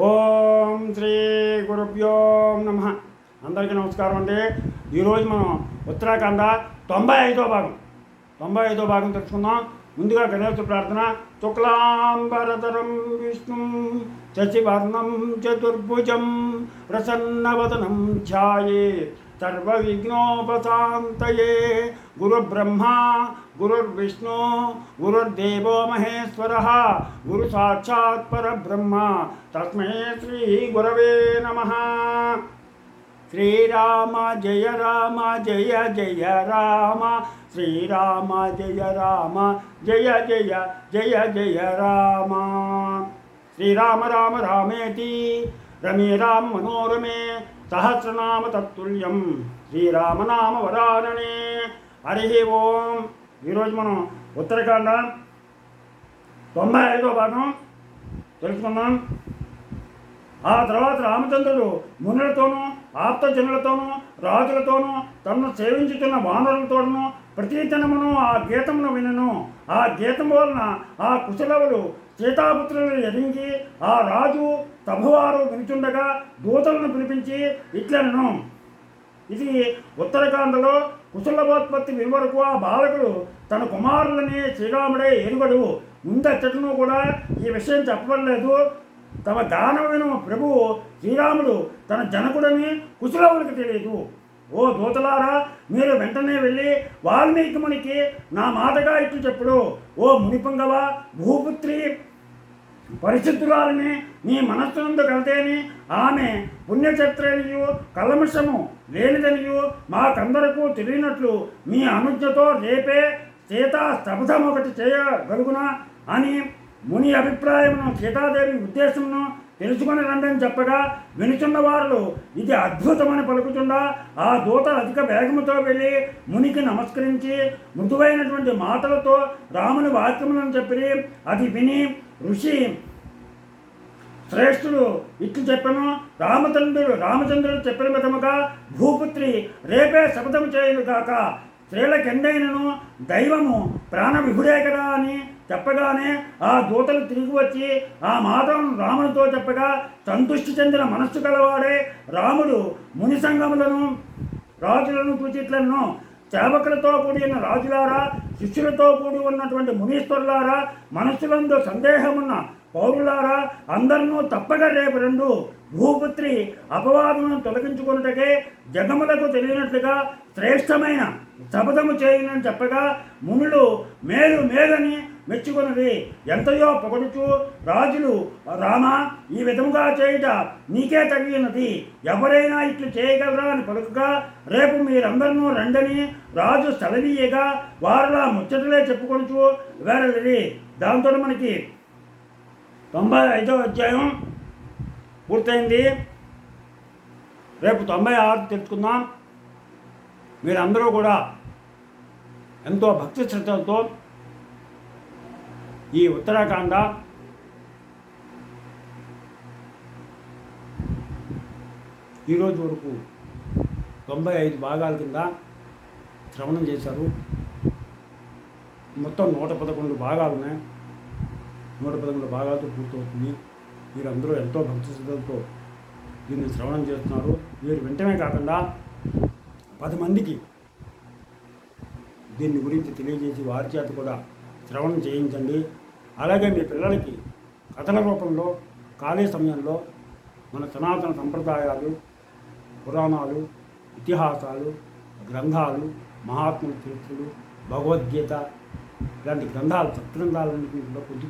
ఓం శ్రీ గురుభ్యో నమ. అందరికీ నమస్కారం అండి. ఈరోజు మనం ఉత్తరాఖండ 95వ భాగం తెలుసుకుందాం. ముందుగా గణేశ ప్రార్థన. శుక్లాంబరధరం విష్ణుం శశివర్ణం చతుర్భుజం ప్రసన్నవదనం ధ్యాయేత్ సర్వవిఘ్నోపశాంతయే. గురుబ్రహ్మా గురుర్విష్ణు గురుర్దేవో మహేశ్వరः గురు సాక్షాత్ పరబ్రహ్మ తస్మై శ్రీ గురవే నమః. శ్రీరామ జయ రామ జయ జయ రామ, శ్రీరామ జయ రామ జయ జయ జయ జయ రామ. శ్రీరామ రామ రామేతి రమే రామ మనోరమే సహస్రనామ తత్తుల్యం శ్రీరామనామ వరాననే. హరి ఓం. ఈరోజు మనం ఉత్తరాఖండ 95వ భాగం తెలుసుకున్నాం. ఆ తర్వాత రామచంద్రుడు మునులతోనూ ఆప్తజనులతోనూ రాజులతోనూ తనను సేవించుతున్న వానరులతోనూ ప్రతిదినమును ఆ గీతమును వినను. ఆ గీతం వలన ఆ కుశలవులు సీతాపుత్రులను ఎదించి ఆ రాజు సభవారు వినుచుండగా దూతలను పిలిపించి ఇట్లనను. ఇది ఉత్తరాఖండలో కుశలవోత్పత్తి వరకు ఆ బాలకుడు తన కుమారులని శ్రీరాముడే ఎరుగడు. ముందచ్చటను కూడా ఈ విషయం చెప్పలేదు. తమ గానం విను ప్రభువు శ్రీరాముడు తన జనకుడని కుశలవులకు తెలియదు. ఓ దూతలారా, మీరు వెంటనే వెళ్ళి వాల్మీకి మునికి నా మాటగా ఇట్లు చెప్పుడు. ఓ మునిపొంగవ, భూపుత్రి పరిశుద్ధురాలని నీ మనస్సునందు కలితేని ఆమె పుణ్యచత్రనియు కల్మషము లేనిదనియు మాకందరకు తెలియనట్లు మీ అనుజ్ఞతో రేపే సీతా శపథం ఒకటి చేయగలుగునా అని ముని అభిప్రాయమును సీతాదేవి ఉద్దేశమును తెలుసుకొని రండని చెప్పగా వినుచున్న వారు ఇది అద్భుతమని పలుకుచుండా ఆ దూత అధిక వేగముతో వెళ్ళి మునికి నమస్కరించి మృదువైనటువంటి మాటలతో రాముని వాక్యములను చెప్పి అది విని ఋషి శ్రేష్ఠుడు ఇట్లు చెప్పను. రామచంద్రుడు చెప్పిన విధముగా భూపుత్రి రేపే శపథము చేయను కాక స్త్రీలకెండైనను దైవము ప్రాణవిభుడే కదా అని చెప్పగానే ఆ దూతలు తిరిగి వచ్చి ఆ మాటను రామునితో చెప్పగా సంతృష్టి చెందిన మనస్సు కలవాడే రాముడు ముని సంగములను రాజులను సూచిట్లను సేవకులతో కూడిన రాజులారా, శిష్యులతో కూడి ఉన్నటువంటి మునీశ్వరులారా, మనస్సులందు సందేహమున్న పౌరులారా, అందరినూ తప్పక రేపు రెండు భూపుత్రి అపవాదమును తొలగించుకున్నట్టుకే జగములకు తెలియనట్లుగా శ్రేష్టమైన శపథము చేయనని చెప్పగా మునులు మేలని మెచ్చుకున్నది. ఎంతయో పొగడుచు రాజులు, రామ, ఈ విధముగా చేయుట నీకే తగినది, ఎవరైనా ఇట్లు చేయగలరా అని పలుకగా రేపు మీరందరూ రండని రాజు సెలవీయగా వారులా ముచ్చటలే చెప్పుకొనుచు వేరది. దాంతో మనకి 95వ అధ్యాయం పూర్తయింది. రేపు 96 తెలుసుకుందాం. మీరందరూ కూడా ఎంతో భక్తి శ్రద్ధలతో ఈ ఉత్తరాఖండ ఈరోజు వరకు 95 భాగాల కింద శ్రవణం చేశారు. మొత్తం 111 భాగాలు ఉన్నాయి. 111 భాగాలతో పూర్తవుతుంది. మీరందరూ ఎంతో భక్తి శ్రద్ధలతో దీన్ని శ్రవణం చేస్తున్నారు. మీరు వెంటనే కాకుండా 10 మందికి దీన్ని గురించి తెలియజేసి వారి చేత కూడా శ్రవణం చేయించండి. అలాగే మీ పిల్లలకి కథల రూపంలో ఖాళీ సమయంలో మన సనాతన సంప్రదాయాలు, పురాణాలు, ఇతిహాసాలు, గ్రంథాలు, మహాత్ముల చరిత్రలు, భగవద్గీత ఇలాంటి గ్రంథాలు, సత్గ్రంథాలన్నింటినీ కూడా కొద్ది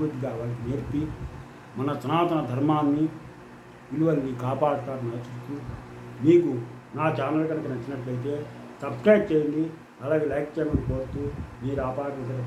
కొద్దిగా వాళ్ళకి నేర్పి మన సనాతన ధర్మాన్ని, విలువల్ని కాపాడతారని ఆశిస్తూ, మీకు నా ఛానల్ కనుక నచ్చినట్లయితే సబ్స్క్రైబ్ చేయండి. అలాగే లైక్ చేయమని కోరుతూ మీరు ఆపాదించడం